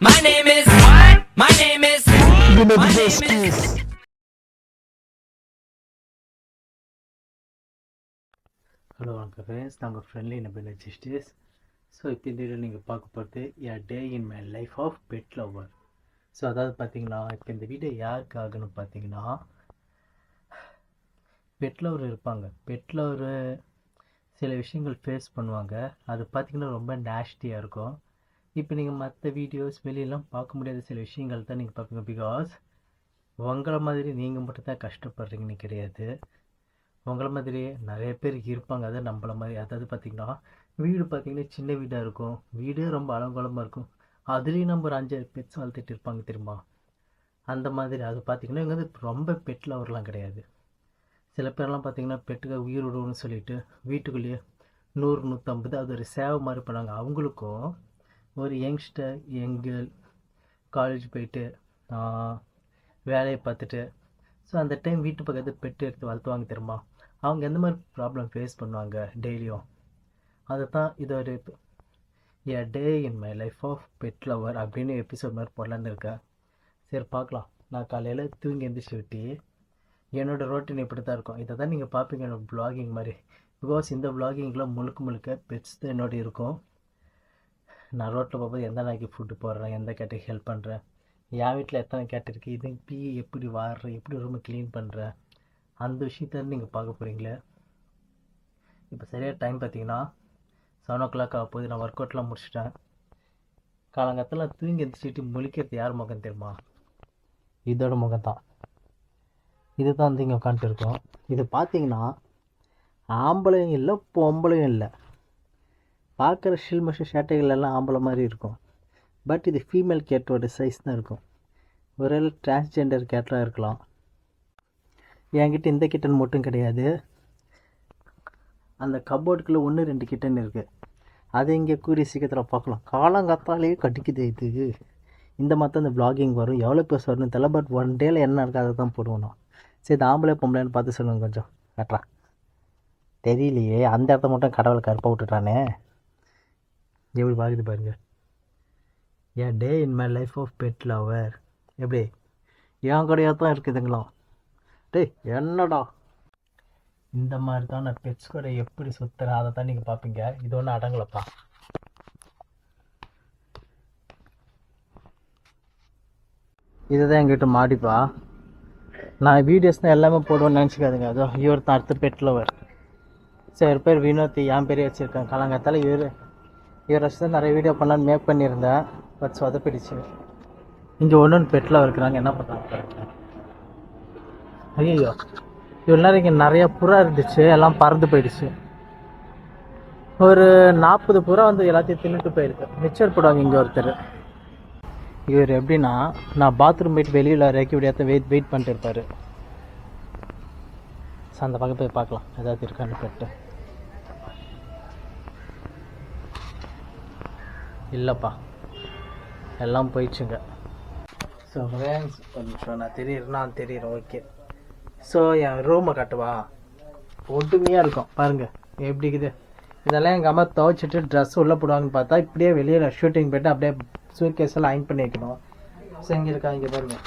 My name is what? My name is my name is hello வணக்கம் friends, நம்ம friendly நம்ம justice. So இப்போ இந்த வீடியோ நீங்கள் பார்க்க போகிறது a day in my life of pet lover. So அதாவது பார்த்தீங்கன்னா, இப்போ இந்த வீடியோ யாருக்காகன்னு பார்த்தீங்கன்னா, பெட் லவர் இருப்பாங்க. பெட் லவர் சில விஷயங்கள் ஃபேஸ் பண்ணுவாங்க. அது பார்த்திங்கன்னா ரொம்ப நேஷ்டியாக இருக்கும். இப்போ நீங்கள் மற்ற வீடியோஸ் வெளியெல்லாம் பார்க்க முடியாத சில விஷயங்கள் தான் நீங்கள் பார்ப்பீங்க. பிகாஸ் உங்களை மாதிரி நீங்கள் மட்டும் தான் கஷ்டப்படுறீங்கன்னு கிடையாது. உங்களை மாதிரியே நிறைய பேர் இருப்பாங்க. அதை நம்மள மாதிரி, அதாவது பார்த்திங்கன்னா வீடு பார்த்திங்கன்னா சின்ன வீடாக இருக்கும், வீடே ரொம்ப அலங்கோலமாக இருக்கும். அதுலேயும் நம்ம ஒரு 5 பெட்ஸ் வளர்த்துட்டு இருப்பாங்க தெரியுமா, அந்த மாதிரி. அது பார்த்திங்கன்னா இங்கே வந்து ரொம்ப பெட் லவர்லாம் கிடையாது. சில பேர்லாம் பார்த்திங்கன்னா பெட்டுக்கு உயிர் விடுவோம்னு சொல்லிட்டு வீட்டுக்குள்ளேயே 100-150 அது ஒரு சேவை மாதிரி பண்ணாங்க. அவங்களுக்கும் ஒரு யங்ஸ்டர் கேர்ள் காலேஜ் போயிட்டு வேலையை பார்த்துட்டு ஸோ அந்த டைம் வீட்டு பக்கத்தில் பெட்டு எடுத்து வளர்த்துவாங்க தெரியுமா, அவங்க எந்த மாதிரி ப்ராப்ளம் ஃபேஸ் பண்ணுவாங்க டெய்லியும். அதை தான் இது ஒரு a day in my life of pet lover அப்படின்னு எபிசோட் மாதிரி போடலான்னு இருக்கேன். சரி பார்க்கலாம். நான் காலையில் தூங்கி எந்திரிச்சு விட்டு என்னோடய ரோட்டின் இப்படி தான் இருக்கும். இதை தான் நீங்கள் பார்ப்பீங்க என்னோடய வ்ளாகிங் மாதிரி. பிகாஸ் இந்த வ்ளாகிங்கில் முழுக்க பெட்ஸ் தான் என்னோட இருக்கும். நான் ரோட்டில் போகும்போது எந்த நாய்க்கு ஃபுட்டு போடுறேன், எந்த கேட்டுக்கு ஹெல்ப் பண்ணுறேன், என் வீட்டில் எத்தனை கேட் இருக்குது, இது பீ எப்படி வாடுறேன், எப்படி ரூமை க்ளீன் பண்ணுறேன், அந்த விஷயத்த நீங்கள் பார்க்க போகிறீங்களே. இப்போ சரியாக டைம் பார்த்தீங்கன்னா 7 o'clock ஆக போகுது. நான் ஒர்க் அவுட்லாம் முடிச்சிட்டேன். காலங்காலத்தில் தூங்கி எந்திரிச்சிட்டு முழிக்கிறது யார் முகம் தெரியுமா, இதோட முகம் தான். இது தான் வந்து இங்கே உட்காந்துட்டு இருக்கோம். இது பார்த்தீங்கன்னா ஆம்பளையும் இல்லை பொம்பளையும் இல்லை. பார்க்குற ஷில்மஷ ஷேட்டைகள் எல்லாம் ஆம்பளை மாதிரி இருக்கும். பட் இது ஃபீமேல் கேட்டோட சைஸ் தான் இருக்கும். ஒருவேளை டிரான்ஸ்ஜெண்டர் கேட்டாக இருக்கலாம். என்கிட்ட இந்த கிட்டன் மட்டும் கிடையாது, அந்த கப்போர்டுக்குள்ளே 1-2 கிட்டன் இருக்குது. அது இங்கே கூடிய சீக்கிரத்தில் பார்க்கலாம். காலங்காத்தாலேயே கட்டிக்குது இது. இந்த மாதிரி தான் இந்த வ்ளாகிங் வரும். எவ்வளோ பேர் வரணும் தெரியல, பட் 1 டேயில் என்ன இருக்கோ அதை தான் போடுவோம் நான். சரி, இந்த ஆம்பளை பொம்பளைன்னு பார்த்து சொல்லுங்கள் கொஞ்சம். கட்டுறா தெரியலையே, அந்த இடத்த மட்டும் கடவுளை கருப்பாக விட்டுட்டானே. எப்படி பார்க்குது பாருங்க. A day in my life of pet lover. எப்படி என் கடையாக தான் இருக்குதுங்களாம். டேய் என்னடா, இந்த மாதிரி தான் நான் பெட்ஸ் கூட எப்படி சுற்றுறேன் அதை தான் நீங்கள் பார்ப்பீங்க. இது ஒன்றும் அடங்கலப்பா. இதுதான் எங்கிட்ட மாடிப்பா. நான் வீடியோஸ் தான் எல்லாமே போடுவேன்னு நினச்சிக்காதுங்க. அதோ இவர் தான் அடுத்த பெட் லவர். சரி, பேர் வினோத், என் பேரே வச்சுருக்கேன். காலங்காத்தால் இவர் வச்சு தான் நிறைய வீடியோ பண்ணலான்னு மேக் பண்ணியிருந்தேன். பட் சொதப்பிடுச்சு. இங்கே ஒன்று பெட்டில் இருக்கிறாங்க, என்ன பண்ணுறாங்க. ஐயோ, இவ்வளோ நேரம் இங்கே நிறைய புறா இருந்துச்சு, எல்லாம் பறந்து போயிடுச்சு. ஒரு 40 புறா வந்து எல்லாத்தையும் தின்னுட்டு போயிருக்கு. மிச்சர் போடுவாங்க இங்கே ஒருத்தர். இவர் எப்படின்னா, நான் பாத்ரூம் போயிட்டு வெளியில் இறக்கி விடியாத வெயிட் பண்ணிட்டு இருப்பார். ஸோ அந்த பக்கம் போய் பார்க்கலாம் ஏதாவது இருக்கான்னு பெட்டு. இல்லைப்பா, எல்லாம் போயிடுச்சுங்க. ஸோ ஃப்ரெண்ட்ஸ், கொஞ்சம் நான் தெரியுறேன் ஓகே. ஸோ என் ரூமை காட்டுவா, ஒட்டுமையாக இருக்கும் பாருங்கள் எப்படி இருக்குது. இதெல்லாம் எங்கள் அம்மா துவைச்சிட்டு ட்ரெஸ் உள்ளே போடுவாங்கன்னு பார்த்தா இப்படியே வெளியே ஷூட்டிங் போய்ட்டு அப்படியே சூட்கேஸ் எல்லாம் அயன் பண்ணி வைக்கணும். ஸோ இங்கே இருக்கா, இங்கே பாருங்கள்.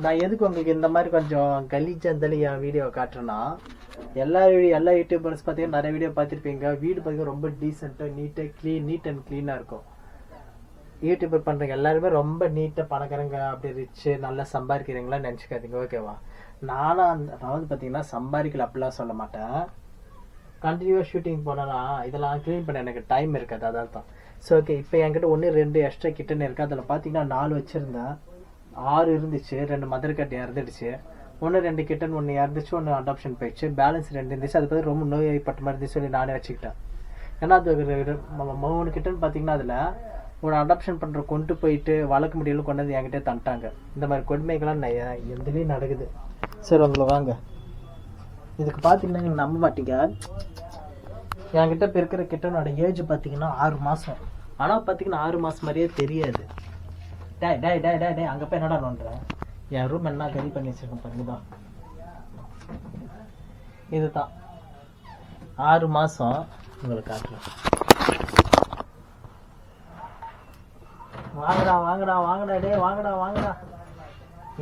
நான் எதுக்கு உங்களுக்கு இந்த மாதிரி கொஞ்சம் கலீஜாந்தலி என் வீடியோ காட்டுறேன்னா, எல்லா யூடியூபர்ஸ் பார்த்தீங்கன்னா நிறைய வீடியோ பார்த்துருப்பீங்க. வீடு பார்த்தீங்கன்னா ரொம்ப டீசெண்டாக நீட் அண்ட் க்ளீனாக இருக்கும். யூடியூபர் பண்ணுறீங்க எல்லாருமே ரொம்ப நீட்டாக பணக்காரங்க, அப்படி ரிச்சு நல்லா சம்பாதிக்கிறீங்களான்னு நினச்சிக்காதீங்க ஓகேவா. நான் வந்து பார்த்தீங்கன்னா சம்பாதிக்கல அப்படிலாம் சொல்ல மாட்டேன். கண்டினியூவாக ஷூட்டிங் போனேன்னா இதெல்லாம் க்ளீன் பண்ண எனக்கு டைம் இருக்காது, அதான் தான். ஸோ ஓகே, இப்போ என்கிட்ட 1-2 எக்ஸ்ட்ரா கிட்டன்னு இருக்குது. அதில் பார்த்தீங்கன்னா 4 வச்சுருந்தேன், 6 இருந்துச்சு. 2 மதர் கட்டு இறந்துடுச்சு. 1-2 கிட்டன், 1 இறந்துச்சு, 1 அடாப்ஷன் போயிடுச்சு. பேலன்ஸ் 2 இருந்துச்சு. அது பார்த்து ரொம்ப நோய்வாய்ப்பட்ட மாதிரி இருந்துச்சு சொல்லி நானே வச்சுக்கிட்டேன். ஏன்னா அது 3 கிட்டன் பார்த்தீங்கன்னா அதில் ஒரு அடாப்ஷன் பண்ணுற கொண்டு போயிட்டு வளர்க்க முடியல கொண்டு வந்து என்கிட்ட தந்துட்டாங்க. இந்த மாதிரி கொடுமைகள்லாம் எதுலேயும் நடக்குது. சரி உங்களை வாங்க, இதுக்கு பார்த்தீங்கன்னா நீங்கள் நம்ப மாட்டீங்க. என்கிட்ட இப்போ இருக்கிற கிட்டனோட ஏஜ் பார்த்தீங்கன்னா 6 மாதம். ஆனால் பார்த்தீங்கன்னா 6 மாதம் மாதிரியே தெரியாது. டே அங்கே போய் என்னடா நோண்டுறேன். என் ரூம் என்ன ரெடி பண்ணி வச்சுருக்கேன் பாருங்க தான். இதுதான் 6 மாதம் உங்களுக்கு காட்டுறேன். வாங்கடா வாங்கடா டே வாங்கடா வாங்கடா.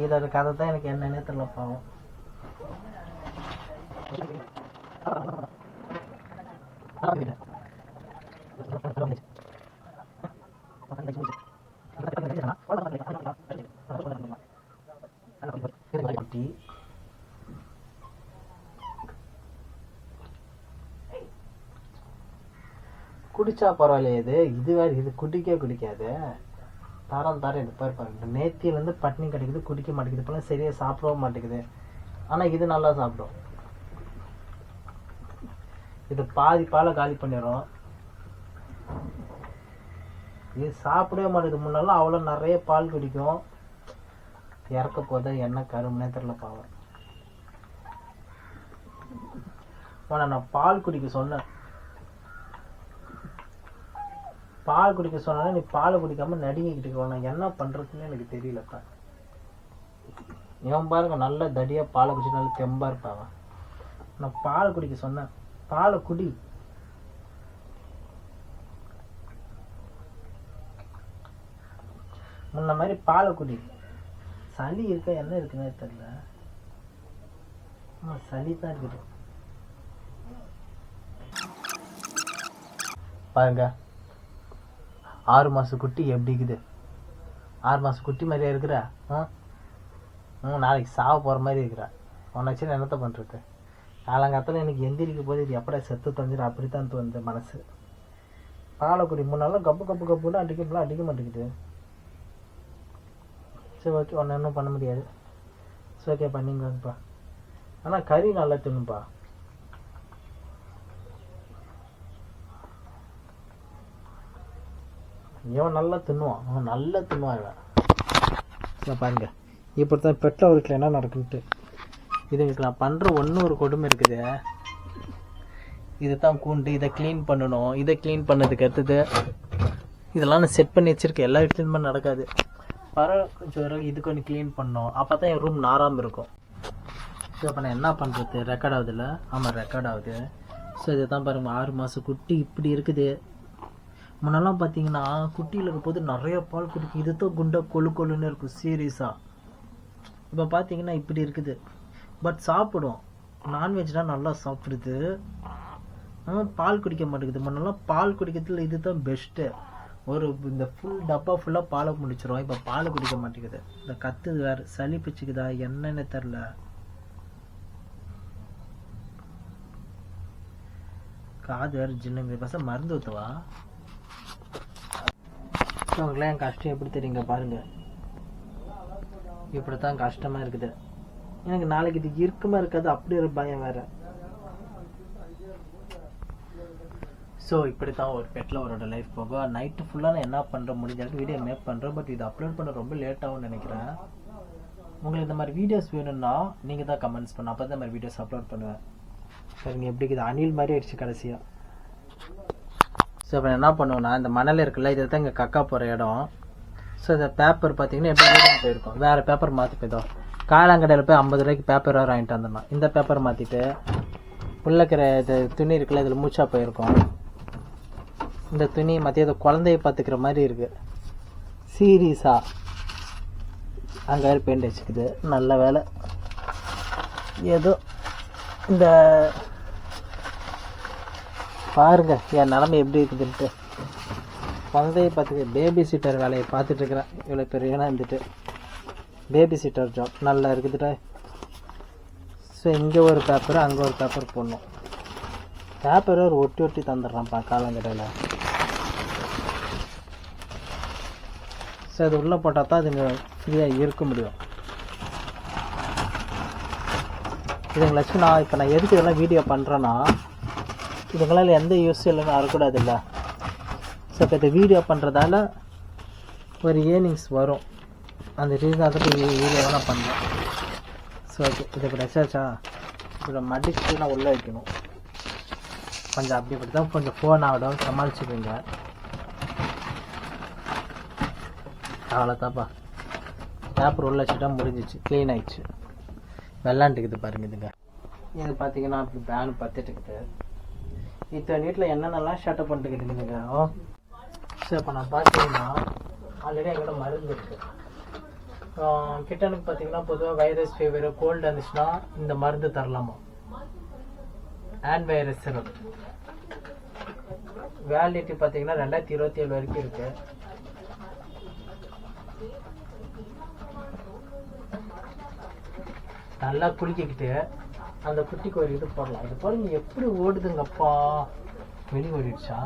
இதோட கதை தான் எனக்கு என்னன்னே தெரியல பாவம். குடிச்சா பரவாயில்லையே, இது வேறு, இது குடிக்காது. தரம் இது பாருங்க, நேத்தியிலேருந்து பட்னி கிடைக்குது, குடிக்க மாட்டேங்குது, இப்போலாம் சரியாக சாப்பிடவும் மாட்டேங்குது. ஆனால் இது நல்லா சாப்பிடும். இது பாதி பாலை காலி பண்ணிடும். இது சாப்பிடவே மாட்டேங்குது. முன்னெல்லாம் அவ்வளோ நிறைய பால் குடிக்கும். இறக்க போத என்ன கரும்புனே தெரியல பாவம். நான் பால் குடிக்க சொன்னேன். பால் குடிக்க சொன்னா நீ பாலை குடிக்காம நடுங்கிக்கிட்டு நான் என்ன பண்றதுன்னு எனக்கு தெரியலப்பா. இவன் பாருங்க நல்ல தடியா பாலை குடிச்சு நல்லா தெம்பா இருப்பாங்க. நான் பால் குடிக்க சொன்னேன், பாலை குடி. முன்ன மாதிரி பாலை குடி. சளி இருக்க என்ன இருக்குன்னே தெரியல. சளி தான் இருக்குது பாருங்க. 6 மாச குட்டி எப்படி இருக்குது? 6 மாச குட்டி மாதிரியா இருக்கிற? நாளைக்கு சாவ போற மாதிரி இருக்கிற. உனச்சு என்னத்த பண்றது? காலங்காலத்தில் எனக்கு எந்திரிக்க போது இது எப்படா செத்து தந்துடும் அப்படித்தான் தோணுது மனசு. பாலை குடி. முன்னாலும் கப்புன்னு அடிக்க மாட்டேங்குது. சரி ஓகே, ஒன்று இன்னும் பண்ண முடியாது. சரி ஓகே பண்ணிங்கப்பா. ஆனால் கறி நல்லா தின்னுப்பா. இவன் நல்லா தின்னுவான், அவன் நல்லா தின்னுவான் இவன். பாருங்க இப்படித்தான் பெட்டில் வீட்டில் என்ன நடக்குன்ட்டு. இதுங்களுக்கு நான் பண்ணுற ஒரு கொடுமை இருக்குது. இதை தான் கூண்டு, இதை க்ளீன் பண்ணணும். இதை க்ளீன் பண்ணதுக்கு அடுத்தது இதெல்லாம் நான் செட் பண்ணி வச்சுருக்கேன். எல்லா வீட்லேயுமே நடக்காது. கொஞ்சம் இது கொஞ்சம் க்ளீன் பண்ணோம். அப்போ தான் என் ரூம் நாராமல் இருக்கும். ஸோ அப்போ நான் என்ன பண்ணுறது? ரெக்கார்ட் ஆகுதுல்ல? ஆமாம் ரெக்கார்ட் ஆகுது. ஸோ இதை தான் பாருங்கள், 6 மாத குட்டி இப்படி இருக்குது. முன்னெல்லாம் பார்த்தீங்கன்னா குட்டியில் இருக்கும் போது நிறைய பால் குடிக்கும். இது தான் குண்டா கொழுன்னு இருக்கும் சீரியஸாக. இப்போ பார்த்தீங்கன்னா இப்படி இருக்குது. பட் சாப்பிடும், நான்வெஜ்லாம் நல்லா சாப்பிடுது. பால் குடிக்க மாட்டேங்குது. முன்னெல்லாம் பால் குடிக்கிறதுல இது தான் பெஸ்ட்டு. இந்த ஃபுல் டப்பா ஃபுல்லாக பாலை முடிச்சிடும். இப்போ பால் குடிக்க மாட்டேங்குது. இந்த கத்துது வேறு, சளி பிச்சுக்குதா என்னன்னு தெரில. காது வேறு ஜின்னுங்க. பசங்க மருந்து ஊற்றுவா. அவங்களாம் என் கஷ்டம் எப்படி தெரியுங்க பாருங்க. இப்படித்தான் கஷ்டமா இருக்குது எனக்கு. நாளைக்கு இது இருக்குமா இருக்காது அப்படி ஒரு பயம் வேற. ஸோ இப்படி தான் ஒரு பெட்டில் அவரோட லைஃப் போகும். நைட்டு ஃபுல்லாக நான் என்ன பண்ணுறேன், முடிஞ்சாலும் வீடியோ மேக் பண்ணுறேன். பட் இது அப்லோட் பண்ண ரொம்ப லேட் ஆகும்னு நினைக்கிறேன். உங்களுக்கு இந்த மாதிரி வீடியோஸ் வேணும்னா நீங்கள் தான் கமெண்ட்ஸ் பண்ண, அப்போ தான் இந்த மாதிரி வீடியோஸ் அப்லோட் பண்ணுவேன். சரிங்க, எப்படி இருக்குது? அணில் மாதிரி ஆயிடுச்சு கடைசியாக. ஸோ இப்போ என்ன பண்ணுவோன்னா, இந்த மணல் இருக்குல்ல, இதை தான் இங்கே கக்கா போகிற இடம். ஸோ இந்த பேப்பர் பார்த்தீங்கன்னா எப்படி போயிருக்கோம், வேறு பேப்பர் மாற்றி போய்தோம். காலாங்கடையில் போய் 50 ரூபாய்க்கு பேப்பர் வேறு வாங்கிட்டு வந்துடணும். இந்த பேப்பர் மாற்றிட்டு உள்ளக்கிற இது துணி இருக்குல்ல, இதில் மூச்சா போயிருக்கோம். இந்த துணி மாற்றி அதை குழந்தைய பார்த்துக்கிற மாதிரி இருக்குது சீரியஸாக. அங்கே வேறு பெயிண்ட் வச்சுக்குது. நல்ல வேலை ஏதோ இந்த பாருங்க என் நிலமை எப்படி இருக்குதுன்ட்டு. குழந்தைய பார்த்துக்க பேபி சீட்டர் வேலையை பார்த்துட்ருக்குறேன். இவ்வளோ பெரியனா இருந்துட்டு பேபி சீட்டர் ஜாப் நல்லா இருக்குதுட்டா. ஸோ இங்கே ஒரு பேப்பர், அங்கே ஒரு பேப்பர் போடணும். பேப்பரை ஒரு ஒட்டி தந்துடுறான்ப்பா காலங்கடையில். ஸோ அது உள்ளே போட்டால் தான் அதுங்க ஃப்ரீயாக இருக்க முடியும். இதுங்களை வச்சு நான் எதுக்கு இதெல்லாம் வீடியோ பண்ணுறேன்னா, இதுங்களால் எந்த யூஸும் இல்லைன்னு வரக்கூடாது இல்லை. ஸோ இப்போ இந்த வீடியோ பண்ணுறதால ஒரு ஏர்னிங்ஸ் வரும். அந்த ரீசனாக தான் வீடியோவை நான் பண்ணேன். ஸோ ஓகே, இது இப்போ ரெச்சாச்சா இப்போ மடிச்சு நான் உள்ளே வைக்கணும். கொஞ்சம் அப்படி இப்படி தான் கொஞ்சம் ஃபோன் ஆகிடும், சமாளிச்சுக்குங்க. அவ்வளோதான்ப்பா. பேப்பர் உள்ள வச்சுட்டா முடிஞ்சிச்சு, க்ளீன் ஆயிடுச்சு. வெள்ளாண்டுக்குது பாருங்க இதுங்க. இது பார்த்தீங்கன்னா அப்படி பேனு பத்துட்டுக்குது. இத்தனை வீட்டில் என்னென்னலாம் ஷட்டப் பண்ணிட்டுக்குதுங்க. ஸோ இப்போ நான் பார்த்தீங்கன்னா ஆல்ரெடி எங்கள்கிட்ட மருந்து இருக்குது. கிட்டனுக்கு பார்த்தீங்கன்னா பொதுவாக வைரஸ் ஃபீவர் கோல்டு இருந்துச்சுன்னா இந்த மருந்து தரலாமா, ஆன்ட் வைரஸ் சிரப். வேலிடிட்டி பார்த்தீங்கன்னா 2027 வரைக்கும் இருக்கு. நல்லா குளிக்கிட்டு அந்த குட்டிக்கு ஒரு இது போடலாம். இது பாருங்க எப்படி ஓடுதுங்கப்பா, வெளி ஓடிடுச்சா.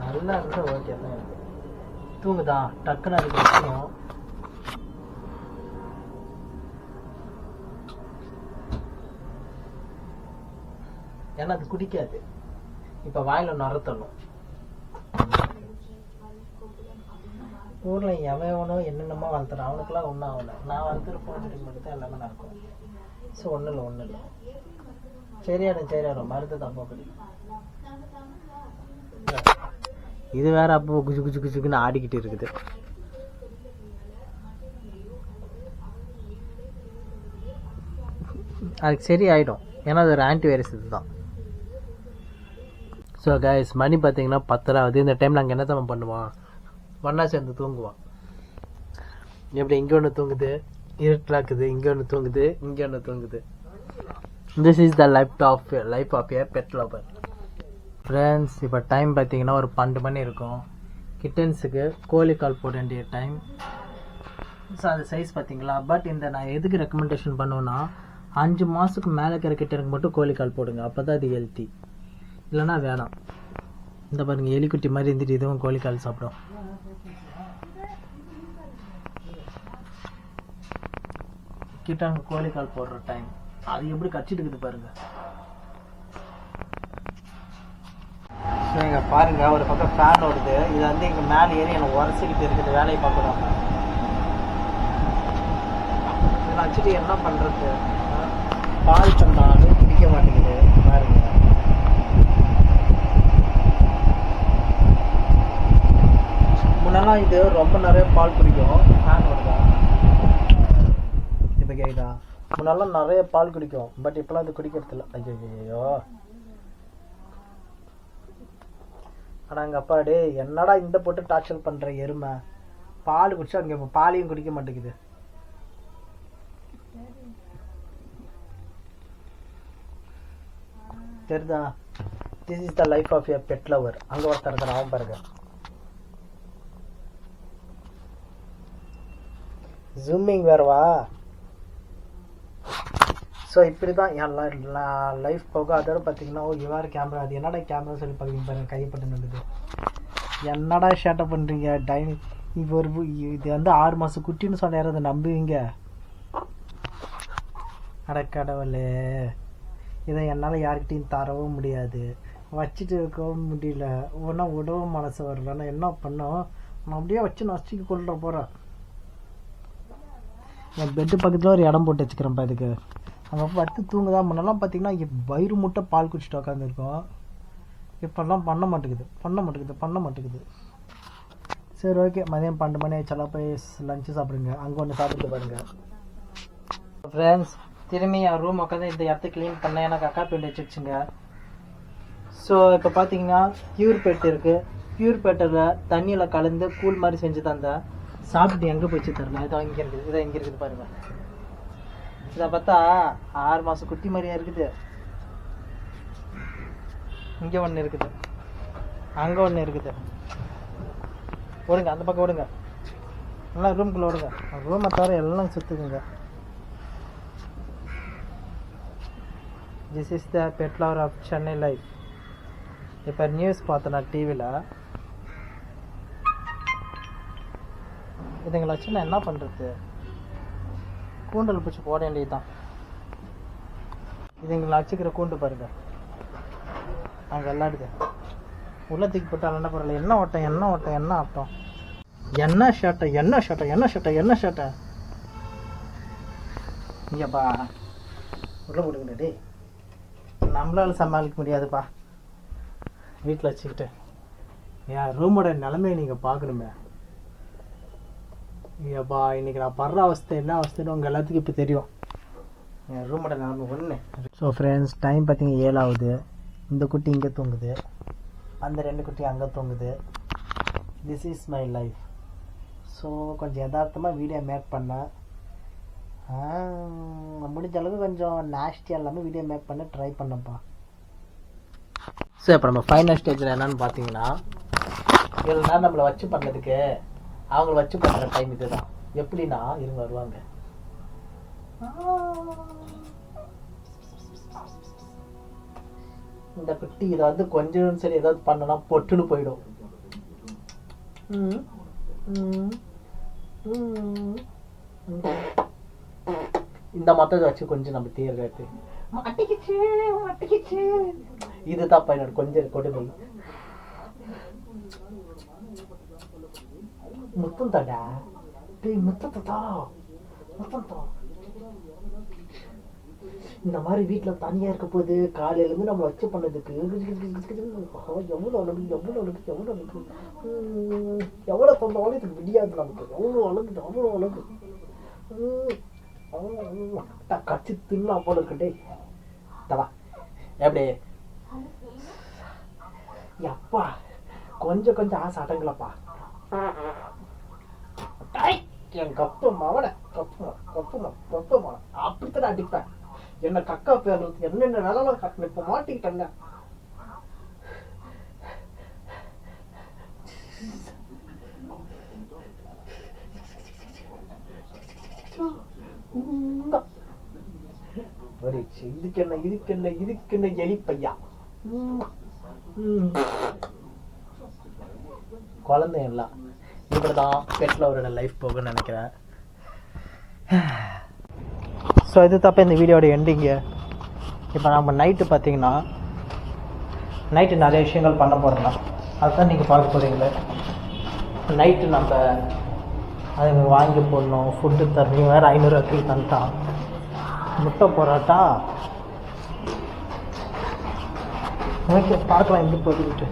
நல்லா இருந்தா ஓகே தான். தூங்குதா டக்குன்னு அதுக்கு வச்சுக்கணும். ஏன்னா அது குடிக்காது. இப்ப வாயில நுரத்தணும். ஊர்ல எவனோ என்னென்னமோ வளர்த்துறான், அவனுக்குலாம் ஒன்றும் ஆகல. நான் வளர்த்துருப்போம் மட்டும் தான் எல்லாமே நடக்கும். ஸோ ஒன்றும் இல்லை. சரியாடும் மருந்து தான் போகுது. இது வேற அப்போ குஜு குஜு குஜுக்குன்னு ஆடிக்கிட்டு இருக்குது. அதுக்கு சரி ஆகிடும், ஏன்னா அது ஒரு ஆன்டி வைரஸ் இது தான். ஸோ கைஸ், மணி பார்த்தீங்கன்னா 10 இந்த டைம் நாங்கள் என்ன தான் பண்ணுவோம், ஒன்றா சேர்ந்து தூங்குவோம். எப்படி இங்கே ஒன்று தூங்குது, இருட்டாக்குது, இங்கே ஒன்று தூங்குது, இங்கே ஒன்று தூங்குது. This is the life of a pet lover. Friends, இப்போ டைம் பார்த்தீங்கன்னா ஒரு 12 மணி இருக்கும். கிட்டன்ஸுக்கு கோழி கால் போட வேண்டிய டைம். ஸோ அது சைஸ் பார்த்தீங்களா. பட் இந்த நான் எதுக்கு ரெக்கமெண்டேஷன் பண்ணுவேன்னா, 5 மாதத்துக்கு மேலே இருக்கிற கிட்டனுக்கு மட்டும் கோழி கால் போடுங்க, அப்போ தான் அது ஹெல்த்தி. இல்லைன்னா வேணாம். இந்த பாருங்க எலிக்குட்டி மாதிரி இருந்துட்டு இதுவும் கோழி கால் சாப்பிடும். கிட்டனுக்கு கோழி கால் போடுற டைம் அது எப்படி கச்சிட்டு இருக்குது பாருங்க. இங்கே பாருங்க, ஒரு பக்கம் ஃபேன் ஓடுது. இது வந்து இங்கே மேலே ஏறி எனக்கு உரசிக்கிட்டு இருக்குது, வேலையை பார்க்குறோம். இதை வச்சுட்டு என்ன பண்ணுறது, பால் தந்தாலும் குடிக்க மாட்டேங்குது பாருங்க. முன்னெல்லாம் இது ரொம்ப நிறைய பால் குடிக்கும். ஃபேன் ஓடுதா இப்போ கேக்குதா? முன்னெல்லாம் நிறைய பால் குடிக்கும், பட் இப்போலாம் அது குடிக்கிறது இல்லை. ஐயோ ஆனால் அப்பாடே என்னடா இந்த போட்டு டார்ச்சர் பண்ணுற எருமை, பால் குடிச்சா அங்கே இப்போ பாலையும் குடிக்க மாட்டேங்குது. தெரியுதா? This is the life of a pet lover. அங்கே ஒருத்தர் இருக்கிற அவன் பாருங்க. ஜூமிங் வேறவா. ஸோ இப்படி தான் என் லைஃப் போக. அதோட பார்த்தீங்கன்னா இவ்வாறு கேமரா, அது என்னடா கேமரா சொல்லி பார்க்குறீங்க பாருங்க, கைப்பட்டு நல்லது. என்னடா ஷேட்டப் பண்ணுறீங்க இப்போ இது வந்து 6 மாதம் குட்டின்னு சொன்ன யாரும் அதை நம்புவீங்க? அடக்கடவுளே, இதை என்னால் யார்கிட்டையும் தரவும் முடியாது, வச்சுட்டு இருக்கவும் முடியல. ஒன்றா உடவும் மனசு வரல. நான் என்ன பண்ணோம், நான் அப்படியே வச்சு நசுக்கி கொண்டு போகிறேன். என் பெட்டு பக்கத்தில் ஒரு இடம் போட்டு வச்சுக்கிறேன்ப்பா இதுக்கு. அங்கே படுத்து தூங்குதான். முன்னெல்லாம் பார்த்தீங்கன்னா வயிறு முட்டை பால் குடிச்சிட்டு உட்காந்துருக்கோம். இப்போல்லாம் பண்ண மாட்டேங்குது. சரி ஓகே, மதியம் 12 மணி ஆயிடுச்செல்லாம் போய் லஞ்சு சாப்பிடுங்க. அங்கே ஒன்று சாப்பிட்டு பாருங்க. ஃப்ரெண்ட்ஸ், திரும்பி என் ரூம் உட்காந்து இந்த இடத்த க்ளீன் பண்ணேன். எனக்கு அக்கா பெயிண்ட் வச்சுச்சுங்க. ஸோ இப்போ பார்த்தீங்கன்னா பியூர் பெட் இருக்குது. பியூர் பெட்டில் தண்ணியில் கலந்து கூழ் மாதிரி செஞ்சு தந்தேன். சாப்பிட்டு எங்கே போச்சு தரல. இதை இங்கே இருக்குது பாருங்கள். இதை பார்த்தா 6 மாதம் குட்டி மாதிரியா இருக்குது. இங்கே ஒன்று இருக்குது, அங்கே ஒன்று இருக்குது. ஓடுங்க, அந்த பக்கம் ஓடுங்க. நல்லா ரூம்குள்ளே ஓடுங்க. ரூமை தவிர எல்லாம் சுற்றுக்குங்க. This is the pet lover of Chennai life. இப்போ நியூஸ் பார்த்தேன் நான் டிவியில். இதுங்களை வச்சு நான் என்ன பண்ணுறது, கூண்டல் பிடிச்சி போட வேண்டியது தான். இது எங்களை வச்சுக்கிற கூண்டு பாருங்க, அங்கே விளாடுது. உள்ள தூக்கி போட்டால் என்ன பரவாயில்ல. என்ன ஓட்டம் என்ன ஓட்டம் என்ன ஆட்டம், என்ன ஷர்ட்டை என்ன ஷர்ட்டை என்ன ஷர்ட்டை என்ன ஷர்ட்டை. இங்கேப்பா உள்ள போடுங்க டே, நம்மளால சமாளிக்க முடியாதுப்பா வீட்டில் வச்சுக்கிட்டு. என் ரூமோட நிலைமையை நீங்கள் பார்க்கணுமே. ஏப்பா இன்றைக்கி நான் படுற அவஸ்தை என்ன அவஸ்தைன்னு உங்கள் எல்லாத்துக்கும் இப்போ தெரியும். என் ரூமோட நிலைமை ஒன்று. ஸோ ஃப்ரெண்ட்ஸ், டைம் பார்த்தீங்க 7 ஆகுது. இந்த குட்டி இங்கே தூங்குது, அந்த 2 குட்டி அங்கே தூங்குது. This is my life. So கொஞ்சம் யதார்த்தமாக வீடியோ மேக் பண்ணேன். முடிஞ்ச அளவுக்கு கொஞ்சம் நாஸ்டியாக இல்லாமல் வீடியோ மேக் பண்ண ட்ரை பண்ணப்பா. ஸோ இப்போ நம்ம ஃபைனல் ஸ்டேஜில் என்னன்னு பார்த்தீங்கன்னா, இவ்வளோ நேரம் நம்மளை வச்சு பண்ணதுக்கு அவங்கள வச்சு பண்ணுற டைம் இது தான். எப்படின்னா இவங்க வருவாங்க, இந்த குட்டி இதை வந்து கொஞ்சம் சரி ஏதாவது பண்ணனா பொட்டுன்னு போயிடும். இந்த மத்ததை வச்சு கொஞ்சம் நம்ம தீர்த்து மாட்டிக்கிச்சு மாட்டிக்கிச்சு. இதுதான் பையனோட கொஞ்சம் கொடுமை. முத்தம் தாடா, முத்தத்தை தான் முத்தம் தான். இந்த மாதிரி வீட்டில் தனியாக இருக்க போது காலையிலேருந்து நம்ம வச்சு பண்ணதுக்கு எவ்வளோ அழகு எவ்வளோ அழகு எவ்வளோ அழகு, எவ்வளோ சொன்னாலும் இதுக்கு விடியாது நமக்கு. எவ்வளோ அழகு அவ்வளோ அழகு. கச்சி தின்னா போல இருக்கட்டே தவா. எப்படி அப்பா கொஞ்சம் கொஞ்சம் ஆசை அடங்கலப்பா. என் கப்பு மவன கப்பு கப்பு கப்பு மவன அப்படித்தான் அடிப்பேன். என்ன கக்கா பேர் என்னென்ன வேலை கட்டணும் இப்ப மாட்டிக்கிட்டேங்க. இதுக்கு என்ன இதுக்கு என்ன இதுக்கு என்ன எலி பையா. குழந்தை எல்லாம் இப்படிதான் பெட்ல ஒரு லைஃப் போகுன்னு நினைக்கிறேன். ஸோ இது தப்ப இந்த வீடியோட எண்டிங்கு. இப்போ நம்ம நைட்டு பார்த்தீங்கன்னா நைட்டு நிறைய விஷயங்கள் பண்ண போகிறோம். அதுதான் நீங்கள் பார்க்க போகிறீங்களே. நைட்டு நம்ம அதை வாங்கி போடணும், ஃபுட்டு தரணும். வேறு 500 ரூபாய்க்கு தந்துட்டான். முட்டை போராட்டா ஓகே, பார்க்கலாம் எப்படி போட்டுக்கிட்டு.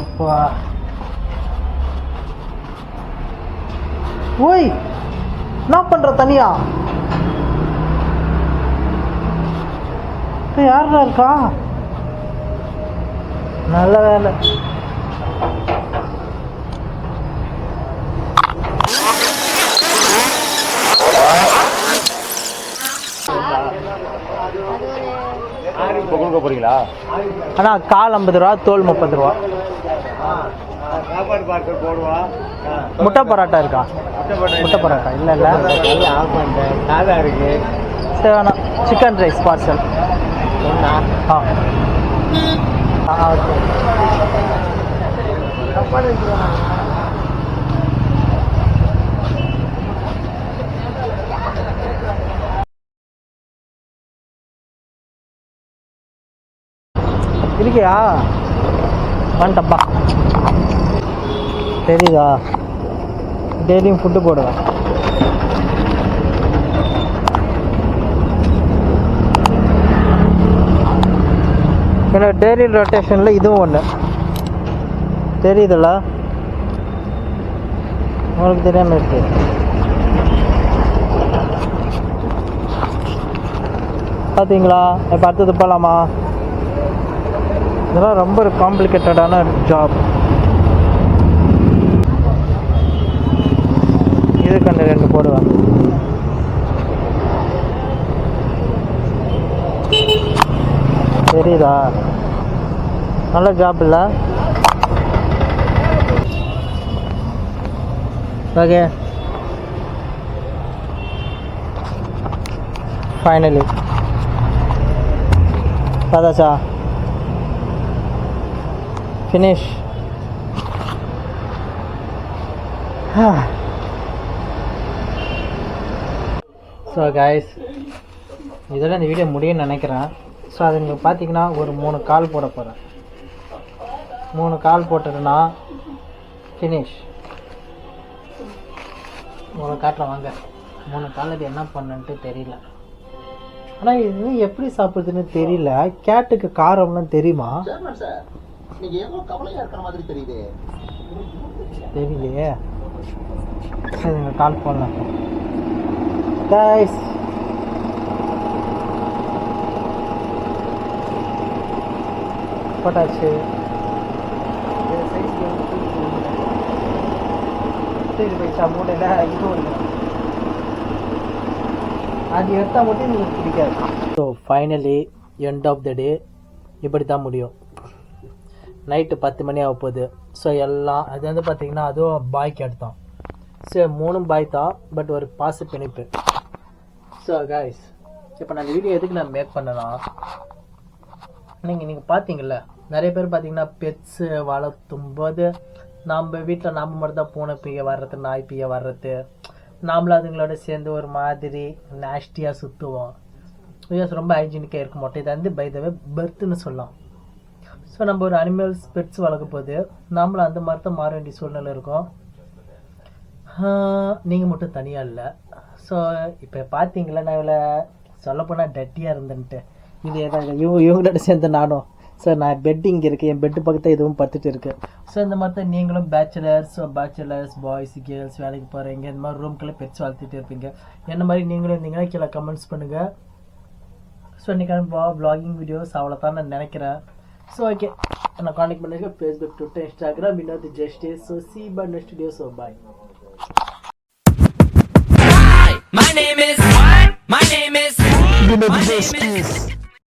அப்பா ஓய் என்ன பண்ற தனியா? யாரா இருக்கா? நல்ல வேலை. போறீங்களா? ஆனா கால் 50 ரூபா, தோல் 30 ரூபா. சாப்பாடு பார்சல் போடுவா. முட்டை பரோட்டா இருக்கா? முட்டை பரோட்டா இல்லை இல்லை சாதா இருக்கு. சரி வேணாம், சிக்கன் ரைஸ் பார்சல். ஆ ஓகே. இருக்கியா? வந்துட்டப்பா. தெரியுதா? டெய்லியும் ஃபுட்டு போடுவேன். ஏன்னா டெய்லி ரொட்டேஷனில் இதுவும் ஒன்று தெரியுதுல்ல, உங்களுக்கு தெரியாமல் இருக்கு. பார்த்தீங்களா? இப்போ அடுத்தது போகலாமா? இதெல்லாம் ரொம்ப ஒரு காம்ப்ளிகேட்டடான ஜாப். இது கண்டு 2 போடுவேன். தெரியுதா? நல்ல ஜாப் இல்லை? ஓகே, ஃபைனலி பார்த்தாச்சா? ஃபினிஷ். ஸோ கைஸ் இதோட இந்த வீடியோ முடியும்னு நினைக்கிறேன். ஸோ அது நீங்கள் பார்த்தீங்கன்னா ஒரு 3 கால் போட போகிறேன். 3 கால் போட்டுட்டுனா ஃபினிஷ். 3 காட்டில் வாங்க. 3 கால் இது என்ன பண்ணுன்ட்டு தெரியல. ஆனால் இது எப்படி சாப்பிட்றதுன்னு தெரியல. கேட்டுக்கு காரம்லாம் தெரியுமா? தெரியலையே. சரி கால் போடலாம் கைஸ். போட்டாச்சு. பைசா மூட்டையில் இது ஒன்று அது எடுத்தால் மட்டும் எனக்கு பிடிக்காது. So finally end of the day இப்படி தான் முடியும். நைட்டு 10 மணி ஆக போகுது. ஸோ எல்லாம் அது வந்து பார்த்திங்கன்னா அதுவும் பாய்க்கு எடுத்தோம். ஸோ 3 பாய் தான், பட் ஒரு பாசு பிணைப்பு. ஸோ கைஸ் இப்போ நான் வீடியோ எதுக்கு நான் மேக் பண்ணலாம், நீங்கள் பார்த்தீங்கல்ல நிறைய பேர் பார்த்தீங்கன்னா பெட்ஸு வளர்த்தும் போது நம்ம வீட்டில் நம்ம மட்டும் தான் பூனை பீய வர்றது, நாய் பீய வர்றது, நாமளும் அதுங்களோட சேர்ந்து ஒரு மாதிரி நாஸ்டியாக சுற்றுவோம். பிகாஸ் ரொம்ப ஹைஜீனிக்காக இருக்க மாட்டோம். இதை வந்து பை த வே பர்த்துன்னு சொல்லலாம். ஸோ நம்ம ஒரு அனிமல்ஸ் பெட்ஸ் வளர்க்கும் போது நம்மளும் அந்த மாதிரி தான் மாற வேண்டிய சூழ்நிலை இருக்கும். நீங்கள் மட்டும் தனியாக இல்லை. ஸோ இப்போ பார்த்தீங்களா நான் இவ்வளோ சொல்லப்போனால் டட்டியாக இருந்தேன்ட்டு இது ஏதாவது இவங்களோட சேர்ந்து நானும். ஸோ நான் பெட் இங்கே இருக்குது, என் பெட்டு பக்கத்தில் இதுவும் படுத்துட்டு இருக்குது. ஸோ இந்த மாதிரி தான் நீங்களும் பேச்சுலர்ஸ் பாய்ஸ் கேர்ள்ஸ் வேலைக்கு போகிறீங்க, இந்த மாதிரி ரூம்குள்ளே பெட்ஸ் வளர்த்துட்டு இருப்பீங்க. என்ன மாதிரி நீங்களும் இருந்தீங்கன்னா கீழே கமெண்ட்ஸ் பண்ணுங்கள். ஸோ இன்றைக்கான வ்ளாகிங் வீடியோஸ் அவ்வளோ தான் நான் நினைக்கிறேன். ஸோ ஓகே நான் கான்டெக்ட் பண்ணிருக்கேன் ஃபேஸ்புக், ட்விட்டர், இன்ஸ்டாகிராம், இன்னொரு justice. So see bye next video. So bye. My name is